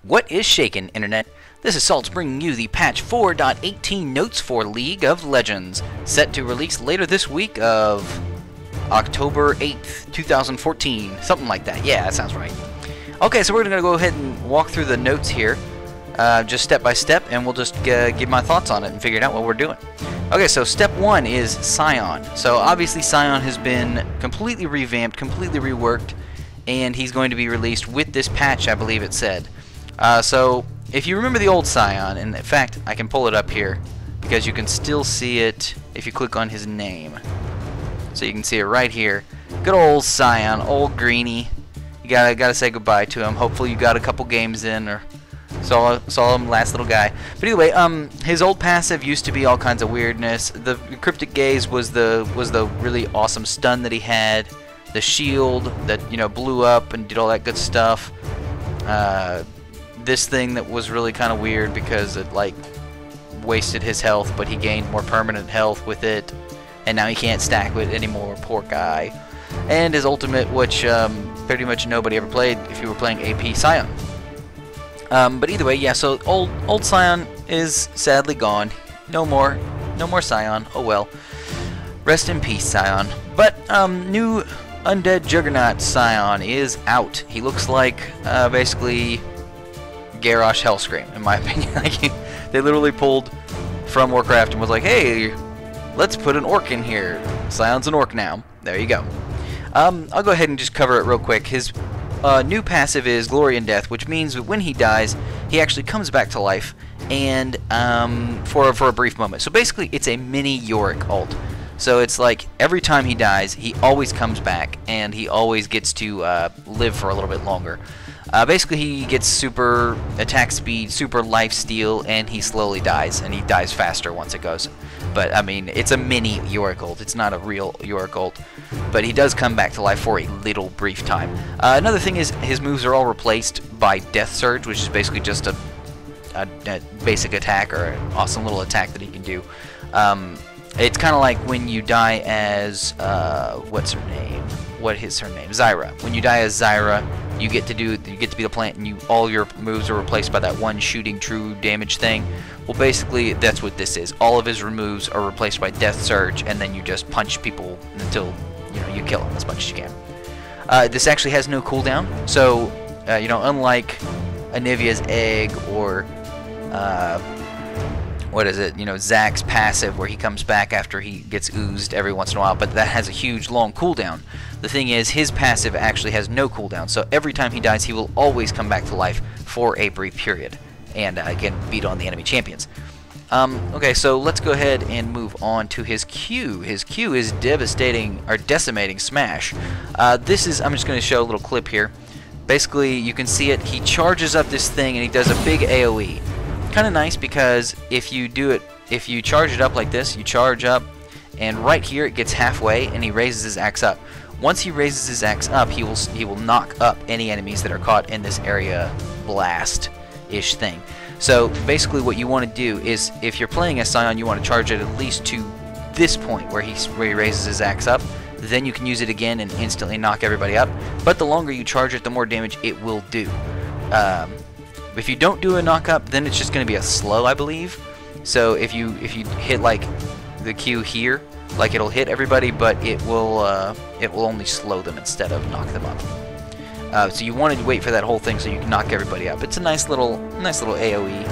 What is shakin', Internet? This is Salt's bringing you the patch 4.18 notes for League of Legends, set to release later this week of October 8th, 2014, something like that. Yeah, that sounds right. Okay, so we're going to go ahead and walk through the notes here, just step by step, and we'll just give my thoughts on it and figure out what we're doing. Okay, so step 1 is Scion. So obviously Scion has been completely revamped, completely reworked, and he's going to be released with this patch, I believe it said. So if you remember the old Scion, and in fact I can pull it up here because you can still see it if you click on his name. So you can see it right here. Good old Scion, old Greenie. You gotta say goodbye to him. Hopefully you got a couple games in or saw him last little guy. But anyway, his old passive used to be all kinds of weirdness. The Cryptic Gaze was the really awesome stun that he had. The shield that blew up and did all that good stuff. This thing that was really kind of weird because it like wasted his health, but he gained more permanent health with it, and now he can't stack with it anymore. Poor guy. And his ultimate, which pretty much nobody ever played if you were playing AP Scion. But either way, yeah. So old Scion is sadly gone. No more Scion. Oh well. Rest in peace, Scion. But new Undead Juggernaut Scion is out. He looks like basically Garrosh Hellscream, in my opinion. Like, they literally pulled from Warcraft and was like, hey, let's put an orc in here. Scion's an orc now. There you go. I'll go ahead and just cover it real quick. His new passive is Glory in Death, which means that when he dies, he actually comes back to life, and for a brief moment. So basically, it's a mini Yorick ult. So it's like every time he dies, he always comes back, and he always gets to live for a little bit longer. Basically, he gets super attack speed, super life steal, and he slowly dies, and he dies faster once it goes. But, I mean, it's a mini Yorick ult. It's not a real Yorick ult. But he does come back to life for a little brief time. Another thing is his moves are all replaced by Death Surge, which is basically just a basic attack or an awesome little attack that he can do. It's kind of like when you die as, what's her name? What is her name? Zyra. When you die as Zyra, you get to be the plant, and all your moves are replaced by that one shooting true damage thing. Well, basically, that's what this is. All of his removes are replaced by Death Surge, and then you just punch people until you kill them as much as you can. This actually has no cooldown, so unlike Anivia's Egg or what is it? Zack's passive, where he comes back after he gets oozed every once in a while, but that has a huge long cooldown. The thing is, his passive actually has no cooldown, so every time he dies, he will always come back to life for a brief period, and again, beat on the enemy champions. Okay, so let's go ahead and move on to his Q. His Q is decimating smash. I'm just going to show a little clip here. Basically, you can see it. He charges up this thing, and he does a big AoE. Kind of nice because if you charge it up like this, you charge up, and right here it gets halfway, and he raises his axe up. Once he raises his axe up, he will knock up any enemies that are caught in this area blast-ish thing. So basically, what you want to do is, if you're playing as Scion, you want to charge it at least to this point where he raises his axe up. Then you can use it again and instantly knock everybody up. But the longer you charge it, the more damage it will do. If you don't do a knock-up, then it's just going to be a slow, I believe. So if you hit like the Q here, like it'll hit everybody, but it will only slow them instead of knock them up. So you want to wait for that whole thing so you can knock everybody up. It's a nice little AoE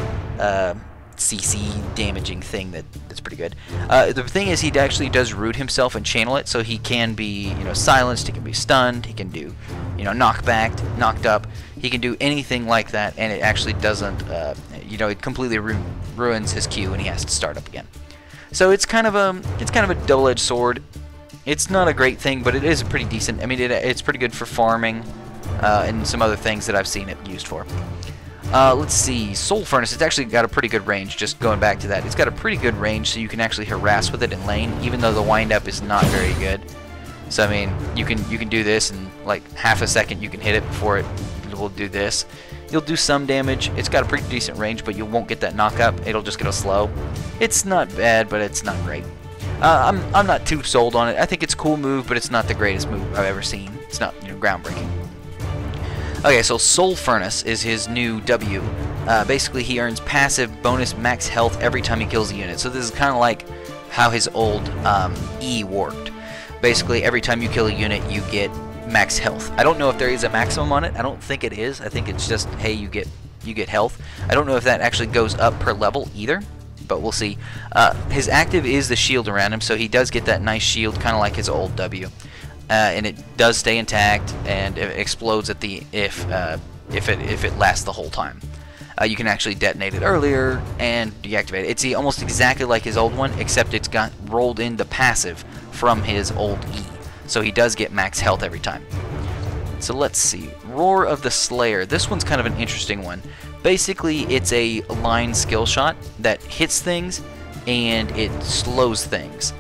CC damaging thing that's pretty good. The thing is, he actually does root himself and channel it, so he can be silenced, he can be stunned, he can do knockback, knocked up. He can do anything like that, and it actually doesn't, it completely ruins his Q, and he has to start up again. So it's kind of a double-edged sword. It's not a great thing, but it is pretty decent. I mean, it's pretty good for farming and some other things that I've seen it used for. Let's see, Soul Furnace. It's actually got a pretty good range. Just going back to that, it's got a pretty good range, so you can actually harass with it in lane, even though the wind-up is not very good. So I mean, you can do this in like half a second. You can hit it before it will do this. You'll do some damage. It's got a pretty decent range, but you won't get that knock-up. It'll just get a slow. It's not bad, but it's not great. I'm not too sold on it. I think it's a cool move, but it's not the greatest move I've ever seen. It's not groundbreaking. Okay, so Soul Furnace is his new W. Basically, he earns passive bonus max health every time he kills a unit. So this is kind of like how his old E worked. Basically, every time you kill a unit, you get max health. I don't know if there is a maximum on it. I don't think it is. I think it's just, hey, you get health. I don't know if that actually goes up per level either, but we'll see. His active is the shield around him, so he does get that nice shield, kind of like his old W. And it does stay intact, and it explodes at the if it lasts the whole time. You can actually detonate it earlier and deactivate it. It's almost exactly like his old one, except it's got rolled in the passive from his old E. So he does get max health every time. So let's see. Roar of the Slayer. This one's kind of an interesting one. Basically, it's a line skill shot that hits things and it slows things.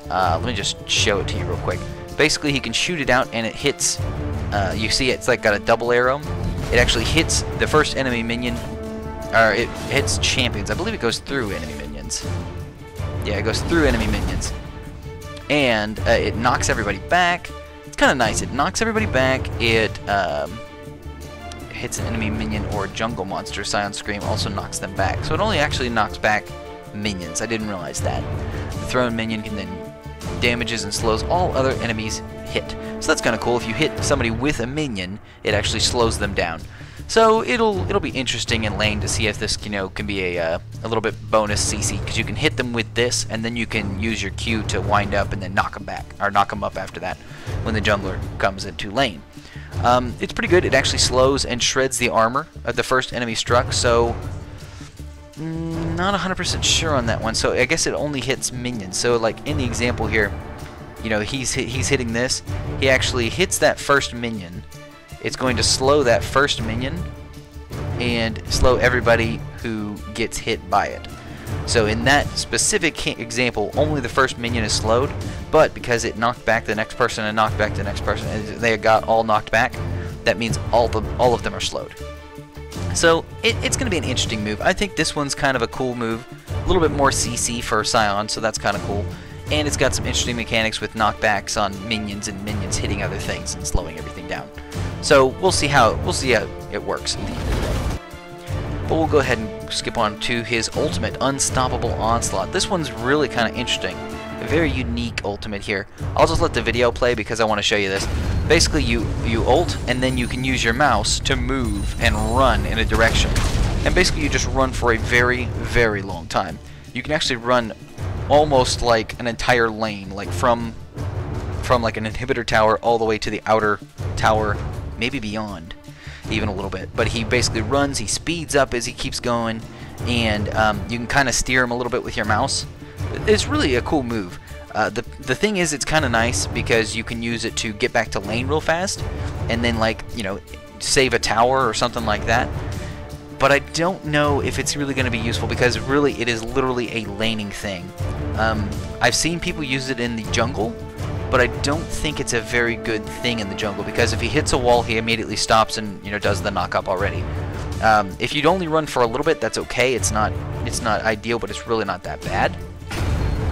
Let me just show it to you real quick. Basically, he can shoot it out and it hits. You see, it's like got a double arrow. It actually hits the first enemy minion, or it hits champions. I believe it goes through enemy minions. Yeah, it goes through enemy minions, and it knocks everybody back. It's kind of nice. It knocks everybody back. It hits an enemy minion or jungle monster. Scion Scream also knocks them back. So it only actually knocks back minions. I didn't realize that. The thrown minion can then damages and slows all other enemies hit. So that's kind of cool. If you hit somebody with a minion, it actually slows them down. So it'll be interesting in lane to see if this can be a little bit bonus CC, because you can hit them with this and then you can use your Q to wind up and then knock them back, or knock them up after that when the jungler comes into lane. It's pretty good. It actually slows and shreds the armor of the first enemy struck. So not 100% sure on that one. So I guess it only hits minions. So like in the example here, he's hitting this. He actually hits that first minion. It's going to slow that first minion and slow everybody who gets hit by it. So in that specific example, only the first minion is slowed, but because it knocked back the next person and knocked back the next person, and they got all knocked back, that means all of them are slowed. So it's going to be an interesting move. I think this one's kind of a cool move, a little bit more CC for Scion, so that's kind of cool. And it's got some interesting mechanics with knockbacks on minions and minions hitting other things and slowing everything down. So we'll see how it works at the end of the day. But we'll go ahead and skip on to his ultimate, Unstoppable Onslaught. This one's really kind of interesting. A very unique ultimate here. I'll just let the video play because I want to show you this. Basically, you ult, and then you can use your mouse to move and run in a direction. And basically, you just run for a very, very long time. You can actually run almost like an entire lane, like from like an inhibitor tower all the way to the outer tower, maybe beyond, even a little bit. But he basically runs, he speeds up as he keeps going, and you can kind of steer him a little bit with your mouse. It's really a cool move. The thing is, it's kind of nice because you can use it to get back to lane real fast, and then save a tower or something like that. But I don't know if it's really going to be useful, because really it is literally a laning thing. I've seen people use it in the jungle, but I don't think it's a very good thing in the jungle, because if he hits a wall, he immediately stops and does the knock up already. If you'd only run for a little bit, that's okay. It's not ideal, but it's really not that bad.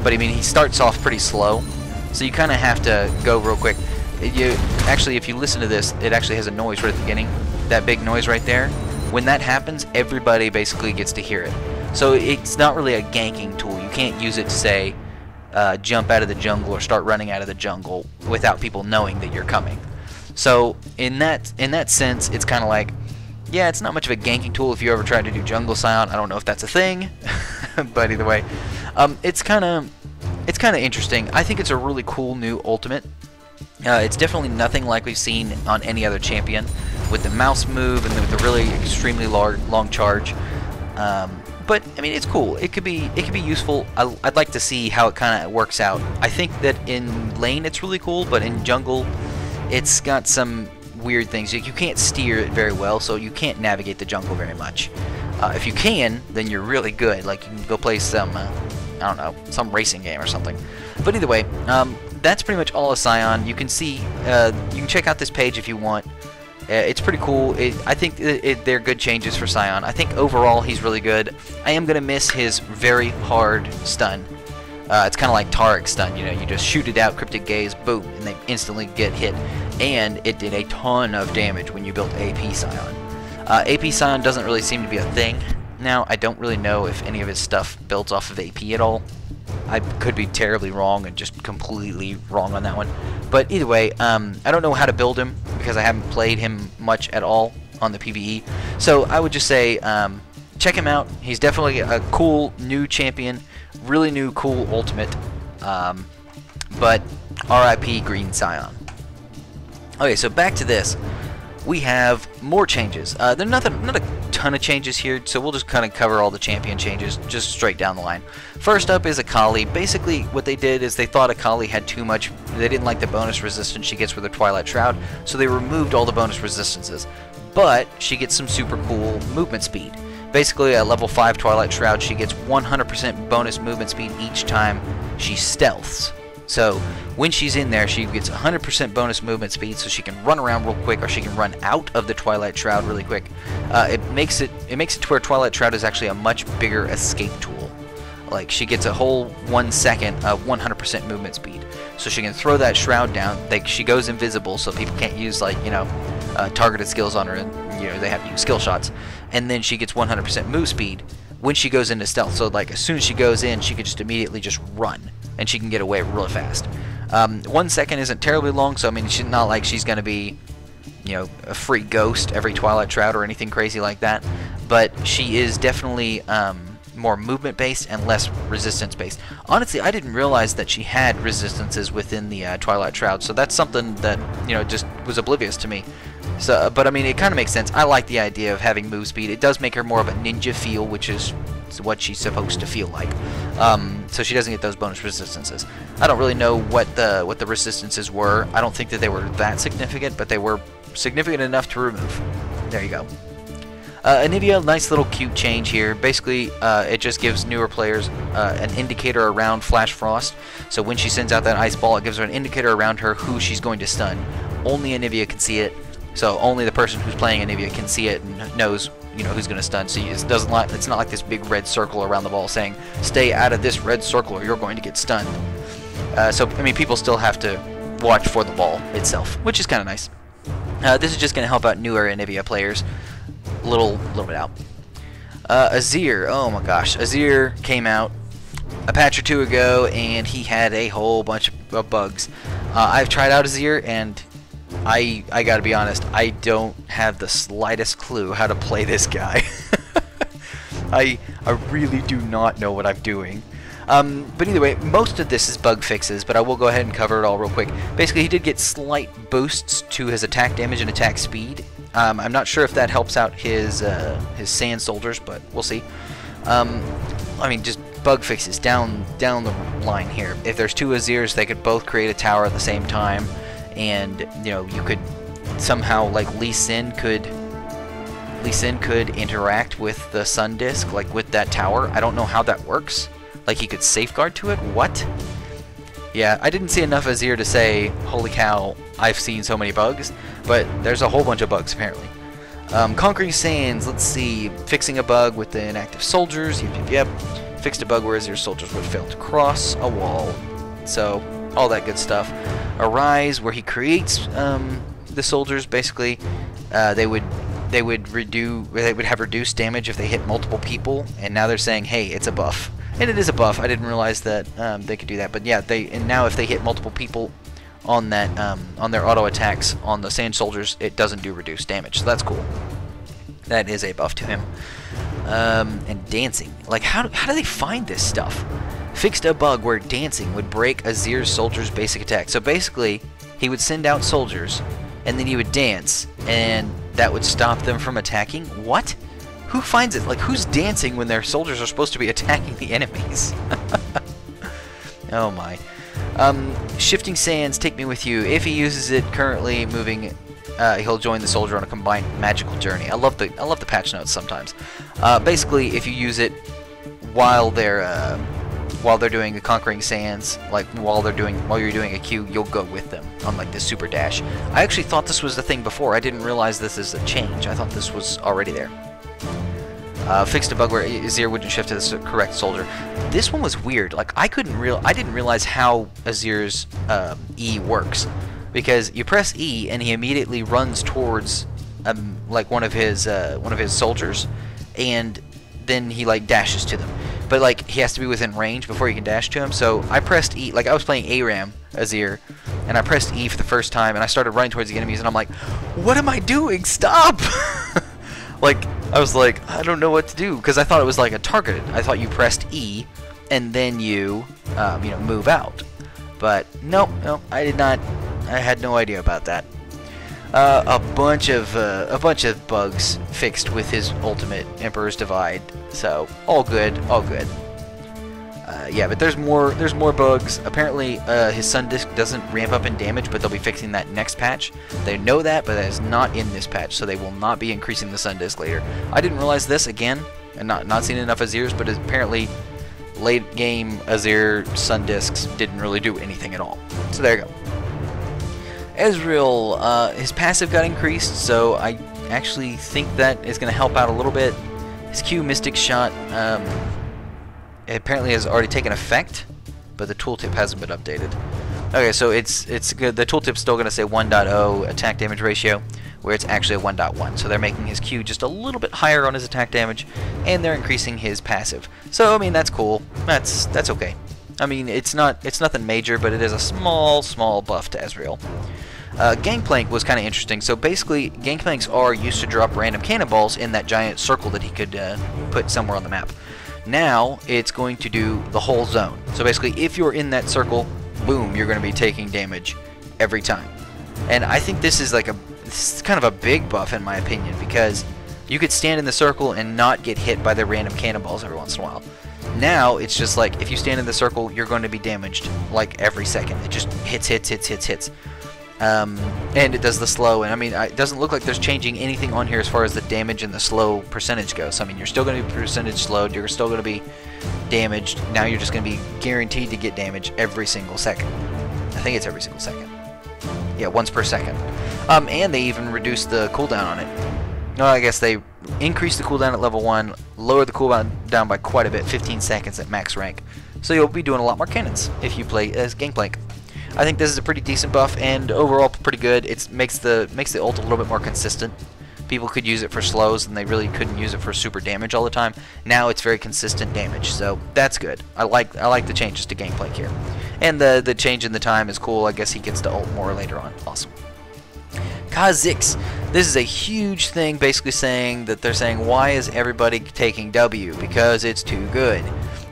But I mean, he starts off pretty slow, so you kind of have to go real quick. Actually, if you listen to this, it actually has a noise right at the beginning. That big noise right there. When that happens, everybody basically gets to hear it. So it's not really a ganking tool. You can't use it to say jump out of the jungle or start running out of the jungle without people knowing that you're coming. So in that sense, it's kind of like, yeah, it's not much of a ganking tool if you ever tried to do jungle Scion. I don't know if that's a thing, but either way, it's kind of interesting. I think it's a really cool new ultimate. It's definitely nothing like we've seen on any other champion, with the mouse move and with the really extremely long charge. But I mean, it's cool. It could be useful. I'd like to see how it kind of works out. I think that in lane it's really cool, but in jungle it's got some weird things. You can't steer it very well, so you can't navigate the jungle very much. If you can, then you're really good. Like, you can go play some, I don't know, some racing game or something. But either way, that's pretty much all of Scion. You can see, you can check out this page if you want. It's pretty cool. I think they're good changes for Scion. I think overall he's really good. I am going to miss his very hard stun. It's kind of like Tarek's stun, you just shoot it out, Cryptic Gaze, boom, and they instantly get hit. and it did a ton of damage when you built AP Scion. AP Scion doesn't really seem to be a thing now. I don't really know if any of his stuff builds off of AP at all. I could be terribly wrong and just completely wrong on that one. But either way, I don't know how to build him because I haven't played him much at all on the PvE. So I would just say check him out. He's definitely a cool new champion, really new cool ultimate. But RIP Green Scion. Okay, so back to this. We have more changes. There are not a ton of changes here, so we'll just kind of cover all the champion changes just straight down the line. First up is Akali. Basically, what they did is they thought Akali had too much. They didn't like the bonus resistance she gets with her Twilight Shroud, so they removed all the bonus resistances. But she gets some super cool movement speed. Basically, at level 5 Twilight Shroud, she gets 100% bonus movement speed each time she stealths. So when she's in there, she gets 100% bonus movement speed, so she can run around real quick, or she can run out of the Twilight Shroud really quick. It makes it to where Twilight Shroud is actually a much bigger escape tool. Like, she gets a whole 1 second of 100% movement speed, so she can throw that shroud down. Like, she goes invisible, so people can't use, like, you know, targeted skills on her, and you know they have to use skill shots. And then she gets 100% move speed when she goes into stealth. So like as soon as she goes in, she can just immediately just run, and she can get away really fast. 1 second isn't terribly long, so I mean, she's not like she's gonna be, you know, a free ghost every Twilight Shroud or anything crazy like that. But she is definitely more movement based and less resistance based. Honestly, I didn't realize that she had resistances within the Twilight Shroud, so that's something that, you know, just was oblivious to me. So, but I mean, it kind of makes sense. I like the idea of having move speed. It does make her more of a ninja feel, which is what she's supposed to feel like. So she doesn't get those bonus resistances. I don't really know what the resistances were. I don't think that they were that significant, but they were significant enough to remove. There you go. Anivia, nice little cute change here. Basically, it just gives newer players an indicator around Flash Frost. So when she sends out that ice ball, it gives her an indicator around her who she's going to stun. Only Anivia can see it. So only the person who's playing Anivia can see it and knows, you know, who's going to stun. So it's not like this big red circle around the ball saying, "Stay out of this red circle or you're going to get stunned." So I mean, people still have to watch for the ball itself, which is kind of nice. This is just going to help out newer Anivia players a little bit out. Azir, oh my gosh, Azir came out a patch or two ago, and he had a whole bunch of bugs. I've tried out Azir, and I gotta be honest, I don't have the slightest clue how to play this guy. I really do not know what I'm doing. But either way, most of this is bug fixes, but I will go ahead and cover it all real quick. Basically, he did get slight boosts to his attack damage and attack speed. I'm not sure if that helps out his sand soldiers, but we'll see. I mean, just bug fixes down the line here. If there's two Azirs, they could both create a tower at the same time, and you know, you could somehow, like, Lee Sin could interact with the sun disk, like with that tower. I don't know how that works. Like, he could safeguard to it? What? Yeah, I didn't see enough Azir to say, holy cow, I've seen so many bugs, but there's a whole bunch of bugs apparently. Conquering Sands, let's see, fixing a bug with the inactive soldiers, yep. Fixed a bug where Azir soldiers would fail to cross a wall, so all that good stuff. Arise, where he creates the soldiers, basically, they would have reduced damage if they hit multiple people, and now they're saying, hey, it's a buff. And it is a buff. I didn't realize that they could do that, but yeah, and now if they hit multiple people on that on their auto attacks on the sand soldiers, it doesn't do reduced damage. So that's cool. That is a buff to him. And dancing, like how do they find this stuff? Fixed a bug where dancing would break Azir's soldiers' basic attack. So basically, he would send out soldiers, and then he would dance, and that would stop them from attacking. What? Who finds it? Like, who's dancing when their soldiers are supposed to be attacking the enemies? Oh my. Shifting Sands, take me with you. If he uses it currently moving, he'll join the soldier on a combined magical journey. I love the patch notes sometimes. Basically, if you use it while they're doing the Conquering Sands, like while you're doing a Q, you'll go with them on like this super dash. I actually thought this was the thing before. I didn't realize this is a change. I thought this was already there. Fixed a bug where Azir wouldn't shift to the correct soldier. This one was weird. Like, I didn't realize how Azir's E works. because you press E and he immediately runs towards like one of his soldiers, and then he like dashes to them. But like he has to be within range before you can dash to him. So I pressed E, like I was playing ARAM Azir, and I pressed E for the first time, and I started running towards the enemies, and I'm like, what am I doing? Stop! Like I was like, I don't know what to do, because I thought it was like a targeted. I thought you pressed E and then you you know, move out. But nope, I did not. I had no idea about that. A bunch of bugs fixed with his ultimate, Emperor's Divide. So all good, all good. Yeah, but there's more bugs. Apparently, his Sun Disc doesn't ramp up in damage, but they'll be fixing that next patch. They know that, but that is not in this patch, so they will not be increasing the Sun Disc later. I didn't realize this again, and not seen enough Azirs, but apparently late game Azir Sun Discs didn't really do anything at all. So there you go. Ezreal, his passive got increased, so I actually think that is going to help out a little bit. His Q Mystic Shot apparently has already taken effect, but the tooltip hasn't been updated. Okay, so it's good. The tooltip's still going to say 1.0 attack damage ratio, where it's actually a 1.1. So they're making his Q just a little bit higher on his attack damage, and they're increasing his passive. So I mean, that's cool. That's okay. I mean, it's nothing major, but it is a small buff to Ezreal. Gangplank was kind of interesting. So basically, Gangplanks are used to drop random cannonballs in that giant circle that he could put somewhere on the map. Now it's going to do the whole zone. So basically, if you're in that circle, boom, you're going to be taking damage every time. And I think this is kind of a big buff in my opinion, because you could stand in the circle and not get hit by the random cannonballs every once in a while. Now it's just like, if you stand in the circle, you're going to be damaged like every second. It just hits. And it does the slow, and I mean, it doesn't look like there's changing anything on here as far as the damage and the slow percentage goes. So I mean, you're still going to be percentage slowed, you're still going to be damaged. Now you're just going to be guaranteed to get damage every single second. I think it's every single second. Yeah, once per second. And they even reduced the cooldown on it. No, I guess they increased the cooldown at level 1, lowered the cooldown down by quite a bit, 15 seconds at max rank. So you'll be doing a lot more cannons if you play as Gangplank. I think this is a pretty decent buff, and overall pretty good. It makes the ult a little bit more consistent. People could use it for slows, and they really couldn't use it for super damage all the time. Now it's very consistent damage, so that's good. I like the changes to Gangplank here, and the change in the time is cool. I guess he gets to ult more later on. Awesome. Kha'Zix. This is a huge thing, basically saying that they're saying, why is everybody taking W? Because it's too good.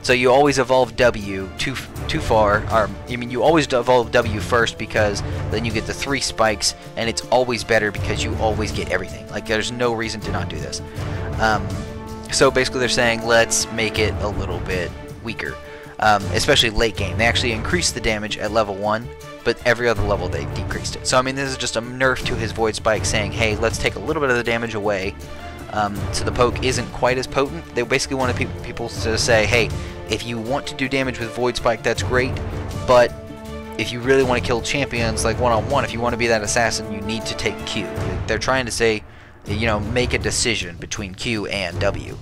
So you always evolve W too far, or I mean, you always evolve W first, because then you get the 3 spikes, and it's always better because you always get everything. Like, there's no reason to not do this. So basically they're saying, let's make it a little bit weaker, especially late game. They actually increased the damage at level 1, but every other level they decreased it. So I mean, this is just a nerf to his Void Spike, saying, hey, let's take a little bit of the damage away, so the poke isn't quite as potent. They basically wanted people to say, hey, if you want to do damage with Void Spike, that's great, but if you really want to kill champions, like one-on-one, if you want to be that assassin, you need to take Q. They're trying to say, you know, make a decision between Q and W.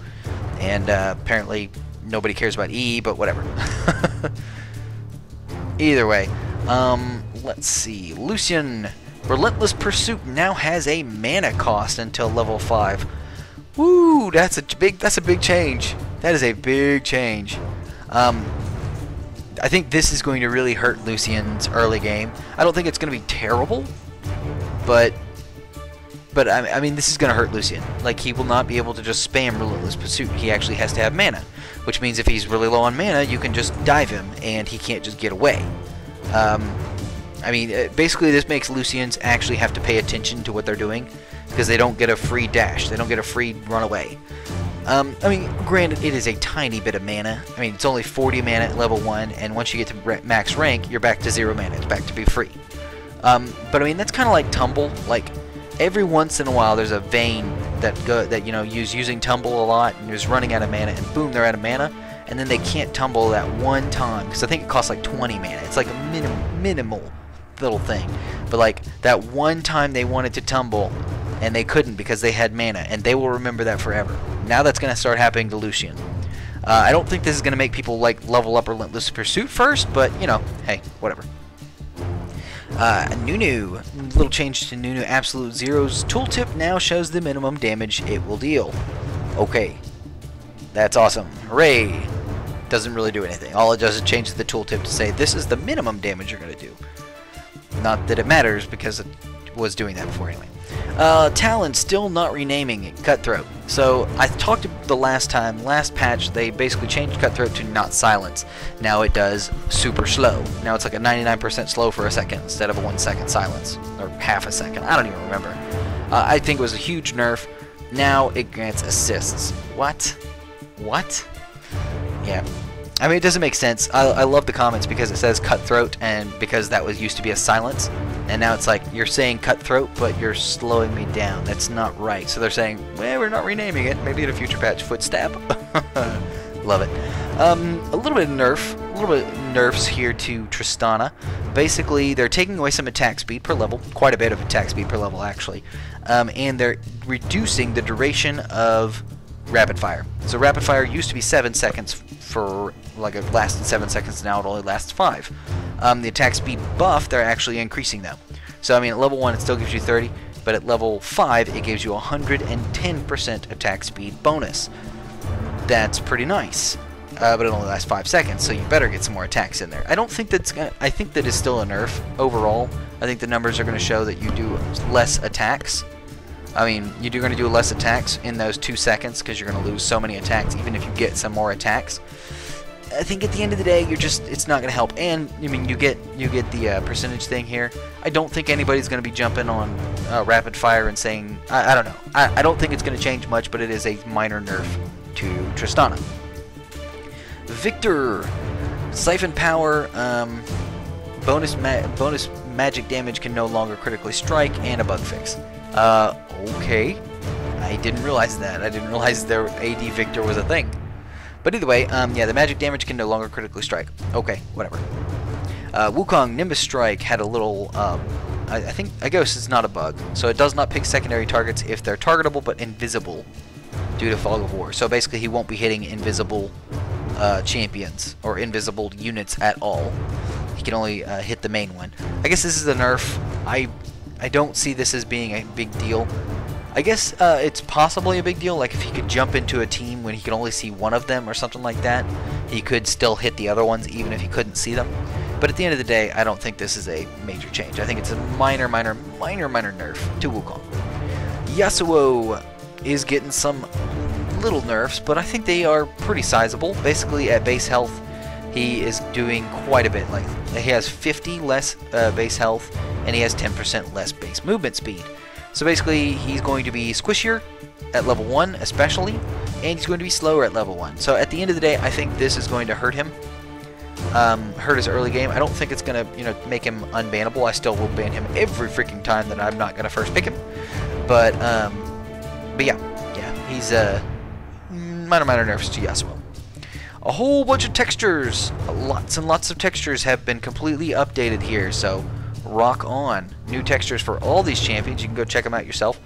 And apparently nobody cares about E, but whatever. Either way, let's see. Lucian, Relentless Pursuit now has a mana cost until level 5. Woo, that's a big change. That is a big change. I think this is going to really hurt Lucian's early game. I don't think it's going to be terrible, but I mean, this is going to hurt Lucian. Like, he will not be able to just spam Relentless Pursuit. He actually has to have mana, which means if he's really low on mana, you can just dive him, and he can't just get away. I mean, basically this makes Lucians actually have to pay attention to what they're doing, because they don't get a free dash. They don't get a free run away. I mean, granted, it is a tiny bit of mana. I mean, it's only 40 mana at level 1, and once you get to max rank, you're back to 0 mana. It's back to be free. But I mean, that's kind of like Tumble. Like, every once in a while, there's a Vayne that you know, using Tumble a lot, and is running out of mana, and boom, they're out of mana, and then they can't Tumble that one time, because I think it costs like 20 mana. It's like a minimal little thing. But like, that one time they wanted to Tumble, and they couldn't because they had mana, and they will remember that forever. Now that's going to start happening to Lucian. I don't think this is going to make people like level up Relentless Pursuit first, but you know, hey, whatever. Nunu. Little change to Nunu Absolute Zero's tooltip now shows the minimum damage it will deal. Okay. That's awesome. Hooray! Doesn't really do anything. All it does is change the tooltip to say this is the minimum damage you're going to do. Not that it matters because it was doing that before anyway. Talon still not renaming it Cutthroat. So I talked the last patch, they basically changed Cutthroat to not silence. Now it does super slow. Now it's like a 99% slow for a second instead of a 1 second silence. Or half a second. I don't even remember. I think it was a huge nerf. Now it grants assists. What? What? Yeah. I mean, it doesn't make sense. I love the comments because it says Cutthroat, and because that was used to be a silence, and now it's like, you're saying Cutthroat, but you're slowing me down. That's not right. So they're saying, well, we're not renaming it. Maybe in a future patch, Footstab. Love it. A little bit of nerfs here to Tristana. Basically, they're taking away some attack speed per level, quite a bit of attack speed per level, actually, and they're reducing the duration of rapid fire. So rapid fire used to be 7 seconds for, like, it lasted 7 seconds, now it only lasts 5. The attack speed buff, they're actually increasing though. So I mean, at level 1 it still gives you 30, but at level 5 it gives you 110% attack speed bonus. That's pretty nice. But it only lasts 5 seconds, so you better get some more attacks in there. I don't think that's gonna, I think that is still a nerf overall. I think the numbers are going to show that you do less attacks. I mean, you're going to do less attacks in those 2 seconds because you're going to lose so many attacks even if you get some more attacks. I think at the end of the day, it's not going to help. And I mean, you get the percentage thing here. I don't think anybody's going to be jumping on rapid fire and saying, I don't know. I don't think it's going to change much, but it is a minor nerf to Tristana. Victor, Siphon Power, bonus magic damage can no longer critically strike, and a bug fix. Okay. I didn't realize that. I didn't realize their AD Victor was a thing. But either way, yeah, the magic damage can no longer critically strike. Okay, whatever. Wukong Nimbus Strike had a little, I guess it's not a bug. So it does not pick secondary targets if they're targetable but invisible due to Fog of War. So basically he won't be hitting invisible champions or invisible units at all. He can only hit the main one. I guess this is a nerf. I don't see this as being a big deal. I guess it's possibly a big deal, like if he could jump into a team when he could only see one of them or something like that, he could still hit the other ones even if he couldn't see them. But at the end of the day, I don't think this is a major change. I think it's a minor nerf to Wukong. Yasuo is getting some little nerfs, but I think they are pretty sizable. Basically, at base health, he is doing quite a bit. Like, he has 50 less base health, and he has 10% less base movement speed. So basically, he's going to be squishier at level 1 especially, and he's going to be slower at level 1. So at the end of the day, I think this is going to hurt him. Hurt his early game. I don't think it's going to, make him unbannable. I still will ban him every freaking time that I'm not going to first pick him. But yeah, he's minor nerfs to Yasuo. A whole bunch of textures, lots and lots of textures have been completely updated here, so rock on. New textures for all these champions, you can go check them out yourself.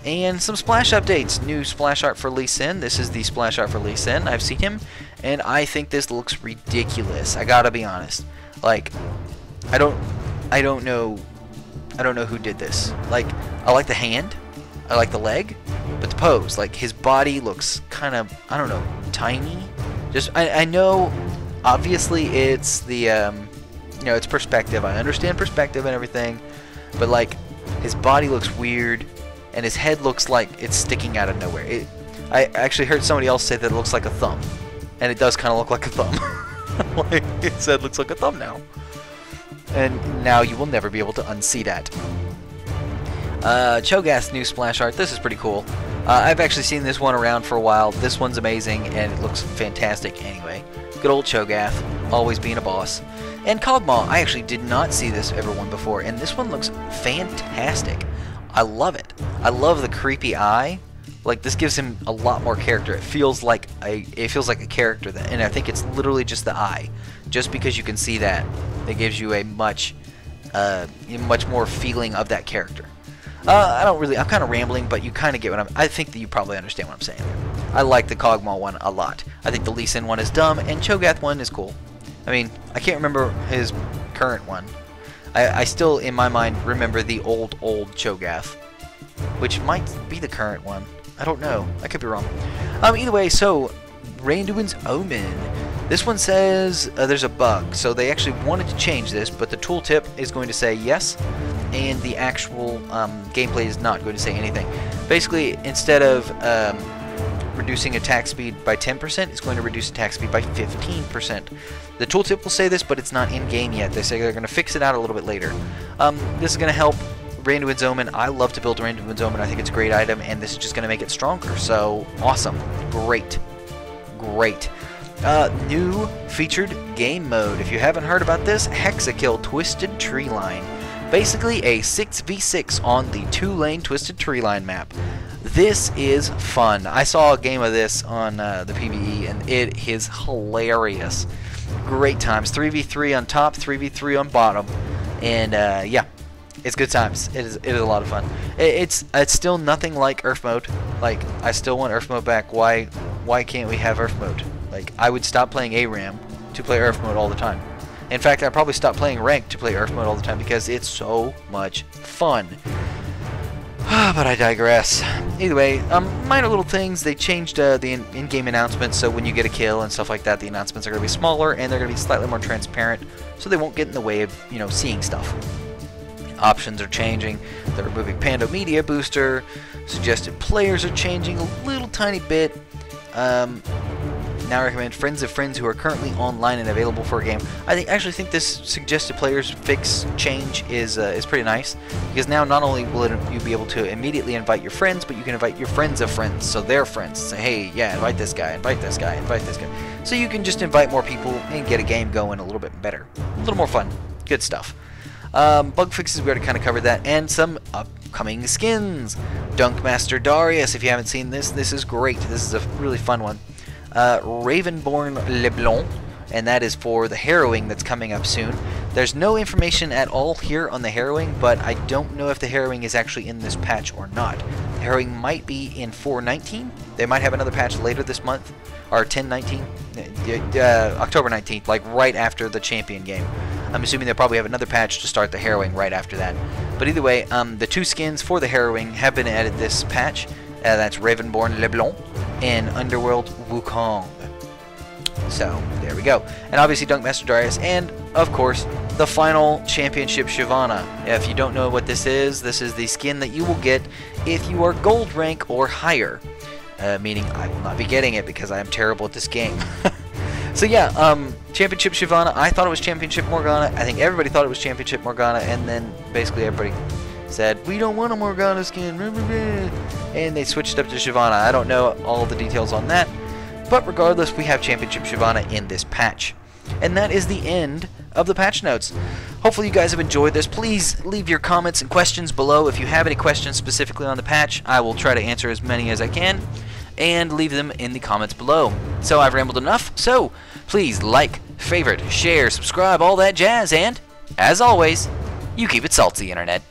And some splash updates. New splash art for Lee Sin. This is the splash art for Lee Sin. I've seen him, and I think this looks ridiculous. I gotta be honest. Like, I don't know who did this. Like, I like the hand, I like the leg, but the pose, like his body looks kind of, I don't know, tiny. Just, I know, obviously it's the, it's perspective. I understand perspective and everything, but like, his body looks weird, and his head looks like it's sticking out of nowhere. I actually heard somebody else say that it looks like a thumb, and it does kind of look like a thumb. Like, his head looks like a thumb now. And now you will never be able to unsee that. Cho'Gath's new splash art. This is pretty cool. I've actually seen this one around for a while. This one's amazing, and it looks fantastic anyway. Good old Cho'Gath, always being a boss. And Kog'Maw, I actually did not see this ever one before, and this one looks fantastic. I love it. I love the creepy eye. Like, this gives him a lot more character. It feels like a character, and I think it's literally just the eye. Just because you can see that, it gives you a much more feeling of that character. I'm kind of rambling, but you kind of get what I think that you probably understand what I'm saying there. I like the Kog'Maw one a lot. I think the Lee Sin one is dumb, and Cho'Gath one is cool. I mean, I can't remember his current one. I still, in my mind, remember the old Cho'Gath, which might be the current one. I don't know. I could be wrong. Either way, so Randuin's Omen. This one says there's a bug, so they actually wanted to change this, but the tooltip is going to say yes, and the actual gameplay is not going to say anything. Basically, instead of reducing attack speed by 10%, it's going to reduce attack speed by 15%. The tooltip will say this, but it's not in-game yet. They say they're going to fix it out a little bit later. This is going to help Randuin's Omen. I love to build Randuin's Omen. I think it's a great item, and this is just going to make it stronger. So, awesome. Great. Great. New featured game mode. If you haven't heard about this, Hexakill Twisted Treeline. Basically a 6v6 on the 2-lane Twisted Treeline map. This is fun. I saw a game of this on the PvE, and it is hilarious. Great times. 3v3 on top, 3v3 on bottom, and yeah, it's good times. It is a lot of fun. It's still nothing like Earth mode. Like, I still want Earth mode back. Why can't we have Earth mode? Like, I would stop playing ARAM to play Earth mode all the time. In fact, I'd probably stop playing Ranked to play Earth mode all the time because it's so much fun. But I digress. Either way, minor little things. They changed the in-game announcements, so when you get a kill and stuff like that, the announcements are going to be smaller and they're going to be slightly more transparent, so they won't get in the way of, you know, seeing stuff. Options are changing. They're removing Pando Media Booster. Suggested players are changing a little tiny bit. Now I recommend friends of friends who are currently online and available for a game. I actually think this suggested players fix change is pretty nice, because now not only will you be able to immediately invite your friends, but you can invite your friends of friends, so their friends. Say, hey, yeah, invite this guy, invite this guy, invite this guy. So you can just invite more people and get a game going a little bit better, a little more fun. Good stuff. Bug fixes, we already kind of covered that, and some upcoming skins. Dunkmaster Darius, if you haven't seen this, this is great. This is a really fun one. Ravenborn LeBlanc, and that is for the Harrowing that's coming up soon. There's no information at all here on the Harrowing, but I don't know if the Harrowing is actually in this patch or not. The Harrowing might be in 4.19. They might have another patch later this month, or 10.19, October 19th, like right after the Champion game. I'm assuming they'll probably have another patch to start the Harrowing right after that. But either way, the two skins for the Harrowing have been added this patch. That's Ravenborn LeBlanc and Underworld Wukong. So, there we go. And obviously Dunkmaster Darius, and, of course, the final Championship Shyvana. If you don't know what this is the skin that you will get if you are Gold rank or higher. Meaning I will not be getting it because I am terrible at this game. So yeah, Championship Shyvana, I thought it was Championship Morgana. I think everybody thought it was Championship Morgana, and then basically everybody said, we don't want a Morgana skin, and they switched up to Shyvana. I don't know all the details on that, but regardless, we have Championship Shyvana in this patch. And that is the end of the patch notes. Hopefully you guys have enjoyed this. Please leave your comments and questions below. If you have any questions specifically on the patch, I will try to answer as many as I can, and leave them in the comments below. So I've rambled enough, so please like, favorite, share, subscribe, all that jazz, and, as always, you keep it salty, Internet.